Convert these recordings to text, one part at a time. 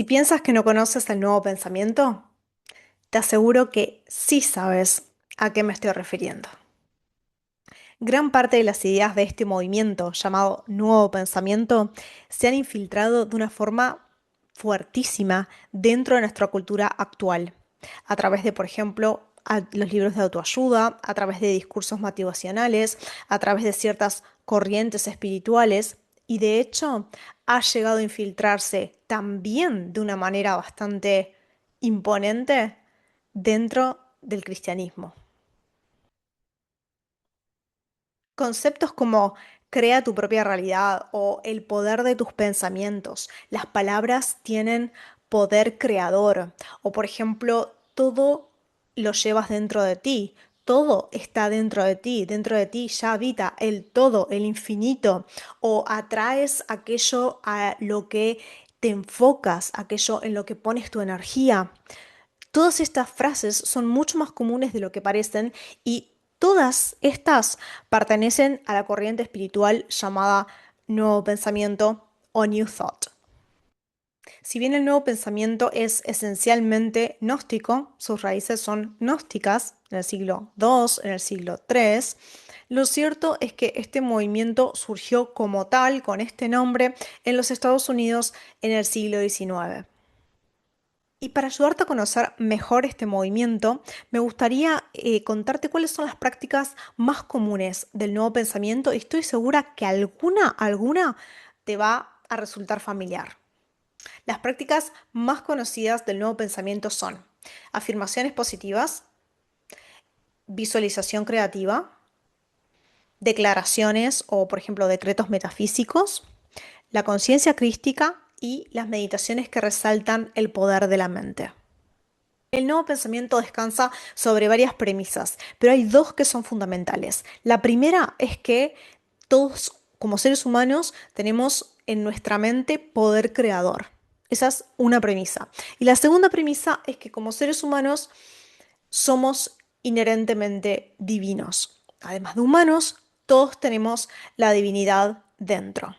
Si piensas que no conoces el nuevo pensamiento, te aseguro que sí sabes a qué me estoy refiriendo. Gran parte de las ideas de este movimiento llamado nuevo pensamiento se han infiltrado de una forma fuertísima dentro de nuestra cultura actual, a través de, por ejemplo, los libros de autoayuda, a través de discursos motivacionales, a través de ciertas corrientes espirituales y de hecho ha llegado a infiltrarse también de una manera bastante imponente dentro del cristianismo. Conceptos como crea tu propia realidad o el poder de tus pensamientos. Las palabras tienen poder creador. O por ejemplo, todo lo llevas dentro de ti. Todo está dentro de ti. Dentro de ti ya habita el todo, el infinito. O atraes aquello a lo que te enfocas, aquello en lo que pones tu energía. Todas estas frases son mucho más comunes de lo que parecen y todas estas pertenecen a la corriente espiritual llamada Nuevo Pensamiento o New Thought. Si bien el Nuevo Pensamiento es esencialmente gnóstico, sus raíces son gnósticas en el siglo II, en el siglo III, lo cierto es que este movimiento surgió como tal, con este nombre, en los Estados Unidos en el siglo XIX. Y para ayudarte a conocer mejor este movimiento, me gustaría contarte cuáles son las prácticas más comunes del nuevo pensamiento y estoy segura que alguna te va a resultar familiar. Las prácticas más conocidas del nuevo pensamiento son afirmaciones positivas, visualización creativa, declaraciones o, por ejemplo, decretos metafísicos, la conciencia crística y las meditaciones que resaltan el poder de la mente. El nuevo pensamiento descansa sobre varias premisas, pero hay dos que son fundamentales. La primera es que todos, como seres humanos, tenemos en nuestra mente poder creador. Esa es una premisa. Y la segunda premisa es que como seres humanos somos inherentemente divinos. Además de humanos, todos tenemos la divinidad dentro.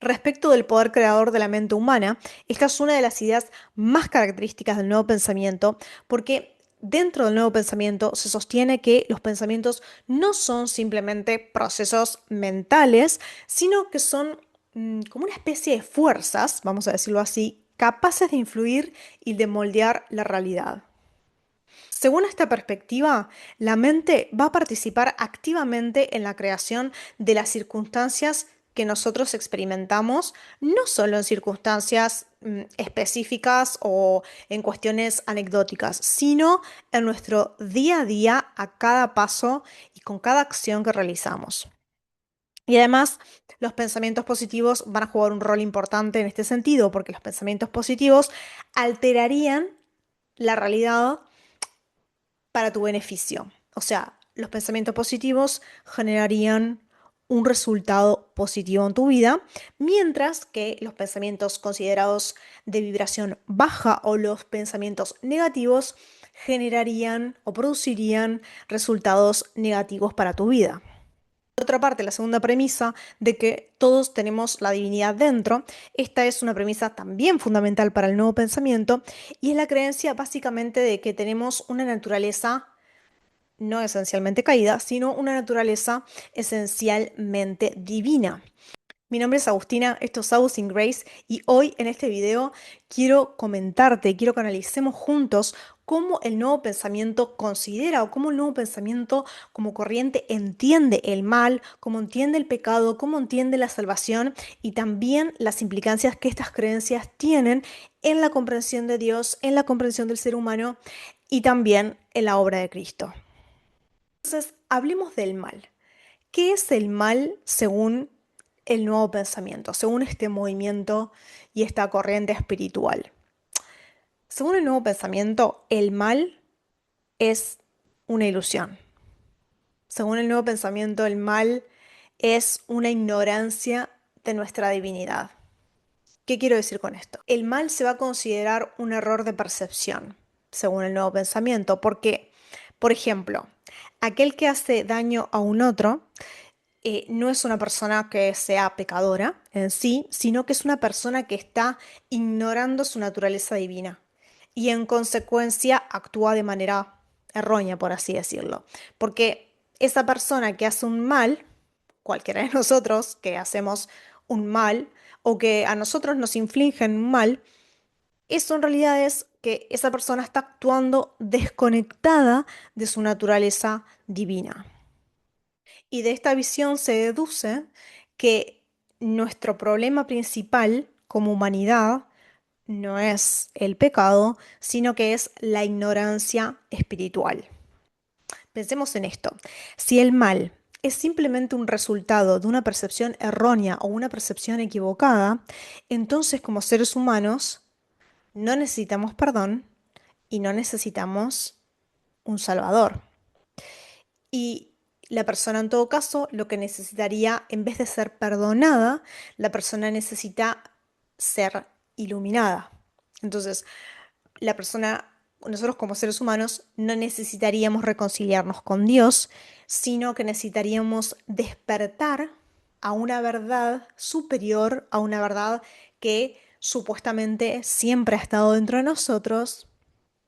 Respecto del poder creador de la mente humana, esta es una de las ideas más características del nuevo pensamiento, porque dentro del nuevo pensamiento se sostiene que los pensamientos no son simplemente procesos mentales, sino que son como una especie de fuerzas, vamos a decirlo así, capaces de influir y de moldear la realidad. Según esta perspectiva, la mente va a participar activamente en la creación de las circunstancias que nosotros experimentamos, no solo en circunstancias específicas o en cuestiones anecdóticas, sino en nuestro día a día, a cada paso y con cada acción que realizamos. Y además, los pensamientos positivos van a jugar un rol importante en este sentido, porque los pensamientos positivos alterarían la realidad para tu beneficio. O sea, los pensamientos positivos generarían un resultado positivo en tu vida, mientras que los pensamientos considerados de vibración baja o los pensamientos negativos generarían o producirían resultados negativos para tu vida. Por otra parte, la segunda premisa de que todos tenemos la divinidad dentro, esta es una premisa también fundamental para el nuevo pensamiento y es la creencia básicamente de que tenemos una naturaleza no esencialmente caída, sino una naturaleza esencialmente divina. Mi nombre es Agustina, esto es Agus in Grace y hoy en este video quiero que analicemos juntos cómo el nuevo pensamiento considera o cómo el nuevo pensamiento como corriente entiende el mal, cómo entiende el pecado, cómo entiende la salvación y también las implicancias que estas creencias tienen en la comprensión de Dios, en la comprensión del ser humano y también en la obra de Cristo. Entonces, hablemos del mal. ¿Qué es el mal según el nuevo pensamiento, según este movimiento y esta corriente espiritual? Según el nuevo pensamiento, el mal es una ilusión. Según el nuevo pensamiento, el mal es una ignorancia de nuestra divinidad. ¿Qué quiero decir con esto? El mal se va a considerar un error de percepción, según el nuevo pensamiento, porque, por ejemplo, aquel que hace daño a un otro no es una persona que sea pecadora en sí, sino que es una persona que está ignorando su naturaleza divina y en consecuencia actúa de manera errónea, por así decirlo. Porque esa persona que hace un mal, cualquiera de nosotros que hacemos un mal o que a nosotros nos infligen un mal, eso en realidad es que esa persona está actuando desconectada de su naturaleza divina. Y de esta visión se deduce que nuestro problema principal como humanidad no es el pecado, sino que es la ignorancia espiritual. Pensemos en esto. Si el mal es simplemente un resultado de una percepción errónea o una percepción equivocada, entonces como seres humanos no necesitamos perdón y no necesitamos un salvador. Y la persona en todo caso lo que necesitaría, en vez de ser perdonada, la persona necesita ser iluminada. Entonces, la persona, nosotros como seres humanos, no necesitaríamos reconciliarnos con Dios, sino que necesitaríamos despertar a una verdad superior, a una verdad que supuestamente siempre ha estado dentro de nosotros,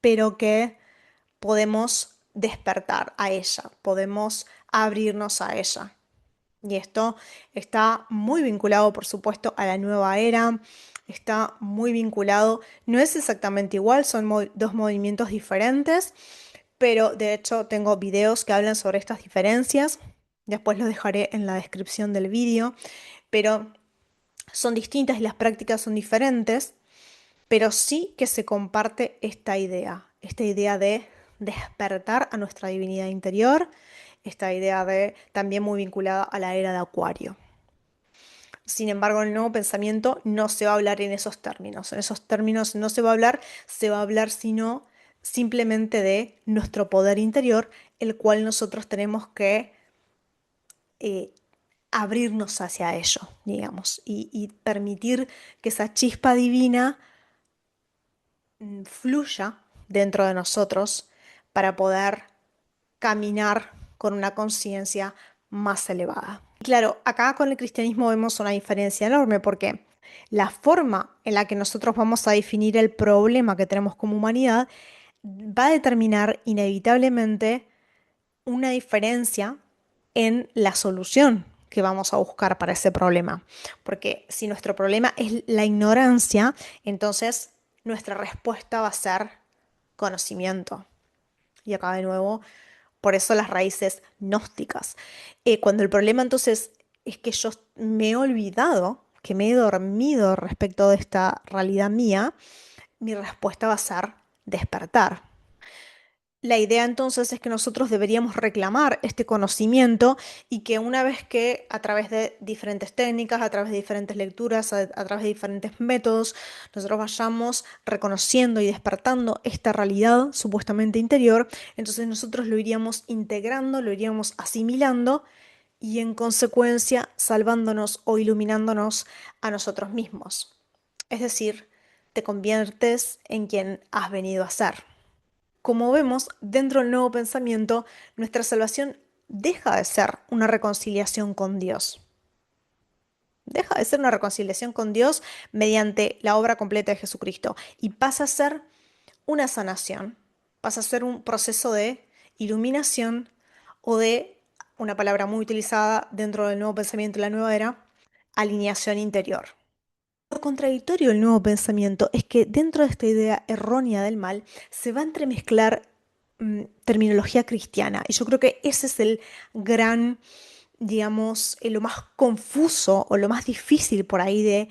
pero que podemos despertar a ella, podemos abrirnos a ella. Y esto está muy vinculado, por supuesto, a la nueva era, está muy vinculado, no es exactamente igual, son dos movimientos diferentes, pero de hecho tengo videos que hablan sobre estas diferencias, después los dejaré en la descripción del vídeo, pero son distintas y las prácticas son diferentes, pero sí que se comparte esta idea de despertar a nuestra divinidad interior, esta idea de también muy vinculada a la era de Acuario. Sin embargo, en el nuevo pensamiento no se va a hablar en esos términos no se va a hablar sino simplemente de nuestro poder interior, el cual nosotros tenemos que eh, abrirnos hacia ello, digamos, y permitir que esa chispa divina fluya dentro de nosotros para poder caminar con una conciencia más elevada. Y claro, acá con el cristianismo vemos una diferencia enorme porque la forma en la que nosotros vamos a definir el problema que tenemos como humanidad va a determinar inevitablemente una diferencia en la solución que vamos a buscar para ese problema. Porque si nuestro problema es la ignorancia, entonces nuestra respuesta va a ser conocimiento. Y acá de nuevo, por eso las raíces gnósticas. Cuando el problema entonces es que yo me he olvidado, que me he dormido respecto de esta realidad mía, mi respuesta va a ser despertar. La idea entonces es que nosotros deberíamos reclamar este conocimiento y que una vez que a través de diferentes técnicas, a través de diferentes lecturas, a través de diferentes métodos, nosotros vayamos reconociendo y despertando esta realidad supuestamente interior, entonces nosotros lo iríamos integrando, lo iríamos asimilando y en consecuencia salvándonos o iluminándonos a nosotros mismos. Es decir, te conviertes en quien has venido a ser. Como vemos, dentro del nuevo pensamiento, nuestra salvación deja de ser una reconciliación con Dios. Deja de ser una reconciliación con Dios mediante la obra completa de Jesucristo y pasa a ser una sanación, pasa a ser un proceso de iluminación o de, una palabra muy utilizada dentro del nuevo pensamiento y la nueva era, alineación interior. Lo contradictorio del nuevo pensamiento es que dentro de esta idea errónea del mal se va a entremezclar terminología cristiana. Y yo creo que ese es el gran, digamos, lo más confuso o lo más difícil por ahí de,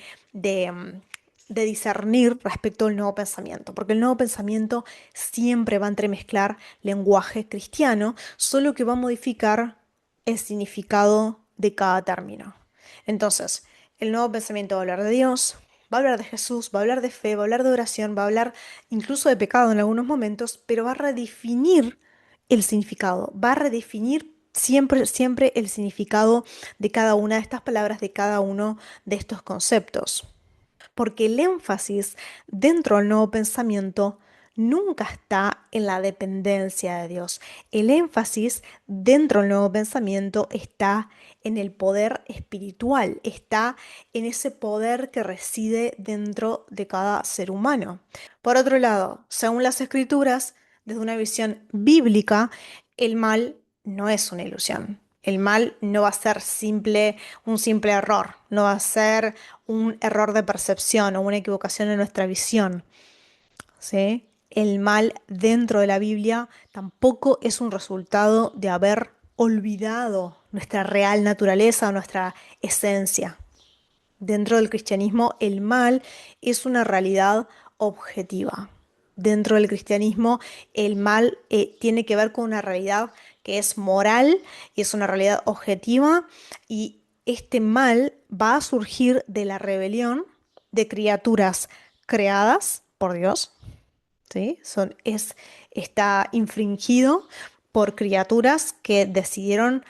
mm, de discernir respecto al nuevo pensamiento. Porque el nuevo pensamiento siempre va a entremezclar lenguaje cristiano, solo que va a modificar el significado de cada término. Entonces, el nuevo pensamiento va a hablar de Dios, va a hablar de Jesús, va a hablar de fe, va a hablar de oración, va a hablar incluso de pecado en algunos momentos, pero va a redefinir el significado, va a redefinir siempre, siempre el significado de cada una de estas palabras, de cada uno de estos conceptos. Porque el énfasis dentro del nuevo pensamiento nunca está en la dependencia de Dios. El énfasis dentro del nuevo pensamiento está en el poder espiritual, está en ese poder que reside dentro de cada ser humano. Por otro lado, según las escrituras, desde una visión bíblica, el mal no es una ilusión. El mal no va a ser un simple error, no va a ser un error de percepción o una equivocación en nuestra visión. ¿Sí? El mal dentro de la Biblia tampoco es un resultado de haber olvidado nuestra real naturaleza o nuestra esencia. Dentro del cristianismo, el mal es una realidad objetiva. Dentro del cristianismo, el mal tiene que ver con una realidad que es moral y es una realidad objetiva, y este mal va a surgir de la rebelión de criaturas creadas por Dios. ¿Sí? Está infringido por criaturas que decidieron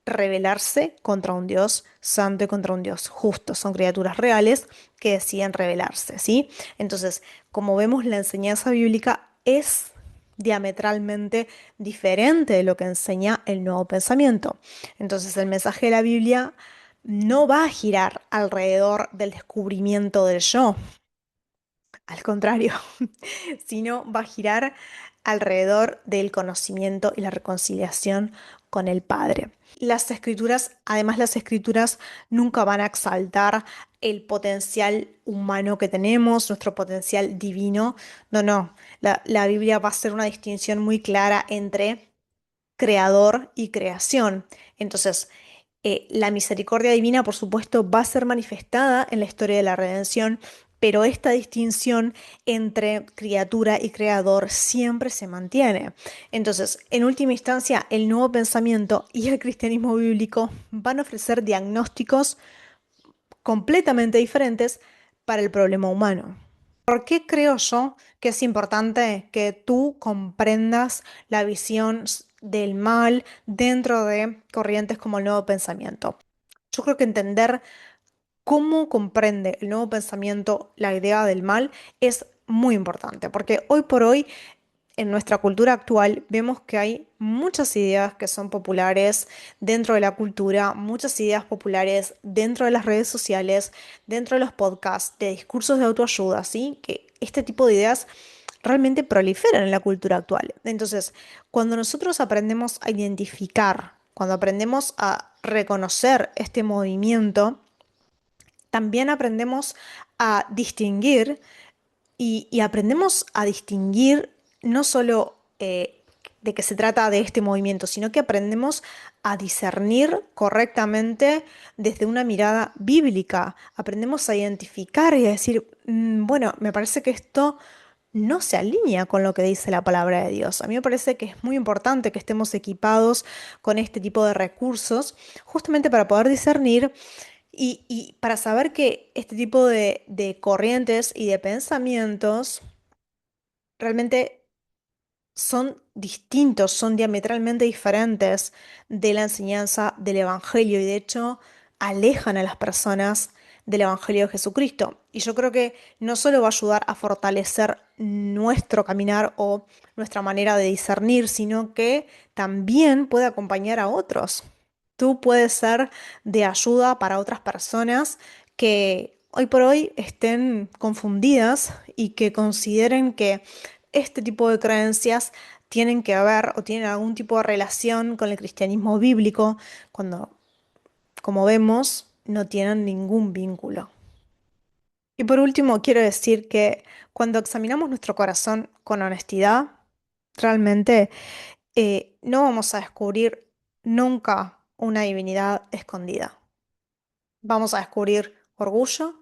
rebelarse contra un Dios santo y contra un Dios justo. Son criaturas reales que deciden rebelarse, ¿sí? Entonces, como vemos, la enseñanza bíblica es diametralmente diferente de lo que enseña el nuevo pensamiento. Entonces, el mensaje de la Biblia no va a girar alrededor del descubrimiento del yo, al contrario, sino va a girar alrededor del conocimiento y la reconciliación con el Padre. Las escrituras nunca van a exaltar el potencial humano que tenemos, nuestro potencial divino. No, no. La Biblia va a hacer una distinción muy clara entre creador y creación. Entonces, la misericordia divina, por supuesto, va a ser manifestada en la historia de la redención, pero esta distinción entre criatura y creador siempre se mantiene. Entonces, en última instancia, el nuevo pensamiento y el cristianismo bíblico van a ofrecer diagnósticos completamente diferentes para el problema humano. ¿Por qué creo yo que es importante que tú comprendas la visión del mal dentro de corrientes como el nuevo pensamiento? Yo creo que entender cómo comprende el nuevo pensamiento la idea del mal es muy importante, porque hoy por hoy en nuestra cultura actual vemos que hay muchas ideas que son populares dentro de la cultura, muchas ideas populares dentro de las redes sociales, dentro de los podcasts, de discursos de autoayuda, ¿sí? Que este tipo de ideas realmente proliferan en la cultura actual. Entonces, cuando nosotros aprendemos a identificar, cuando aprendemos a reconocer este movimiento, también aprendemos a distinguir y aprendemos a distinguir no solo de que se trata de este movimiento, sino que aprendemos a discernir correctamente desde una mirada bíblica. Aprendemos a identificar y a decir, bueno, me parece que esto no se alinea con lo que dice la palabra de Dios. A mí me parece que es muy importante que estemos equipados con este tipo de recursos, justamente para poder discernir y para saber que este tipo de corrientes y de pensamientos realmente son distintos, son diametralmente diferentes de la enseñanza del Evangelio, y de hecho alejan a las personas del Evangelio de Jesucristo. Y yo creo que no solo va a ayudar a fortalecer nuestro caminar o nuestra manera de discernir, sino que también puede acompañar a otros. Tú puedes ser de ayuda para otras personas que hoy por hoy estén confundidas y que consideren que este tipo de creencias tienen que ver o tienen algún tipo de relación con el cristianismo bíblico, cuando, como vemos, no tienen ningún vínculo. Y por último, quiero decir que cuando examinamos nuestro corazón con honestidad, realmente no vamos a descubrir nunca una divinidad escondida. Vamos a descubrir orgullo,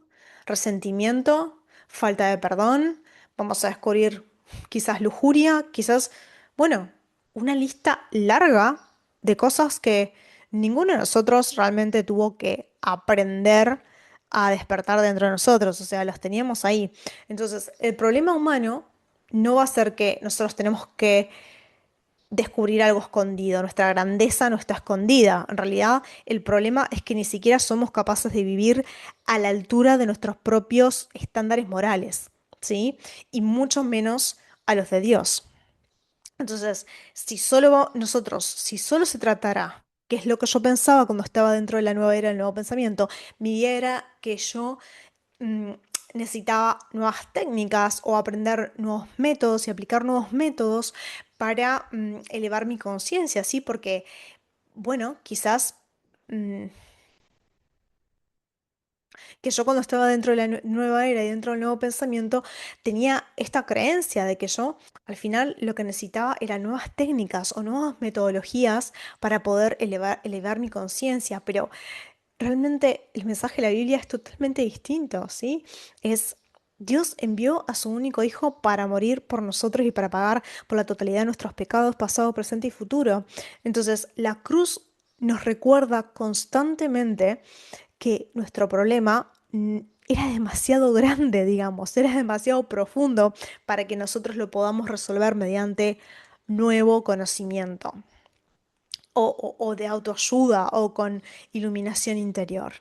resentimiento, falta de perdón, vamos a descubrir quizás lujuria, quizás, bueno, una lista larga de cosas que ninguno de nosotros realmente tuvo que aprender a despertar dentro de nosotros, o sea, las teníamos ahí. Entonces, el problema humano no va a ser que nosotros tenemos que descubrir algo escondido. Nuestra grandeza no está escondida. En realidad, el problema es que ni siquiera somos capaces de vivir a la altura de nuestros propios estándares morales, ¿sí? Y mucho menos a los de Dios. Entonces, si solo se tratara, que es lo que yo pensaba cuando estaba dentro de la nueva era del nuevo pensamiento, mi idea era que yo mm, necesitaba nuevas técnicas o aprender nuevos métodos y aplicar nuevos métodos para elevar mi conciencia, ¿sí? Porque, bueno, quizás mm, que yo cuando estaba dentro de la nueva era y dentro del nuevo pensamiento tenía esta creencia de que yo al final lo que necesitaba eran nuevas técnicas o nuevas metodologías para poder elevar mi conciencia, pero realmente el mensaje de la Biblia es totalmente distinto, ¿sí? Es Dios envió a su único hijo para morir por nosotros y para pagar por la totalidad de nuestros pecados, pasado, presente y futuro. Entonces, la cruz nos recuerda constantemente que nuestro problema era demasiado grande, digamos, era demasiado profundo para que nosotros lo podamos resolver mediante nuevo conocimiento o de autoayuda o con iluminación interior.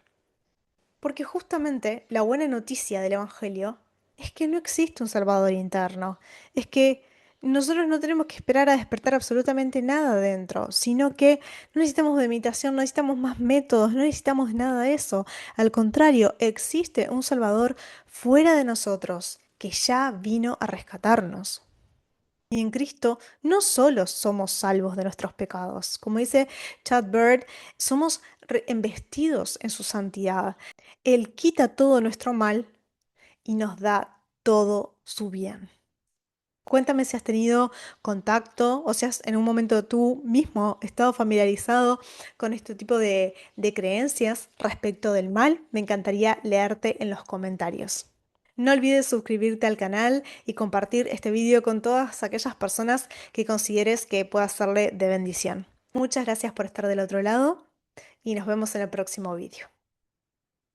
Porque justamente la buena noticia del Evangelio es que no existe un Salvador interno, es que nosotros no tenemos que esperar a despertar absolutamente nada dentro, sino que no necesitamos de meditación, no necesitamos más métodos, no necesitamos nada de eso. Al contrario, existe un Salvador fuera de nosotros que ya vino a rescatarnos. Y en Cristo no solo somos salvos de nuestros pecados, como dice Chad Bird, somos embestidos en su santidad. Él quita todo nuestro mal y nos da todo su bien. Cuéntame si has tenido contacto o si has en un momento tú mismo estado familiarizado con este tipo de creencias respecto del mal. Me encantaría leerte en los comentarios. No olvides suscribirte al canal y compartir este vídeo con todas aquellas personas que consideres que pueda serle de bendición. Muchas gracias por estar del otro lado y nos vemos en el próximo vídeo.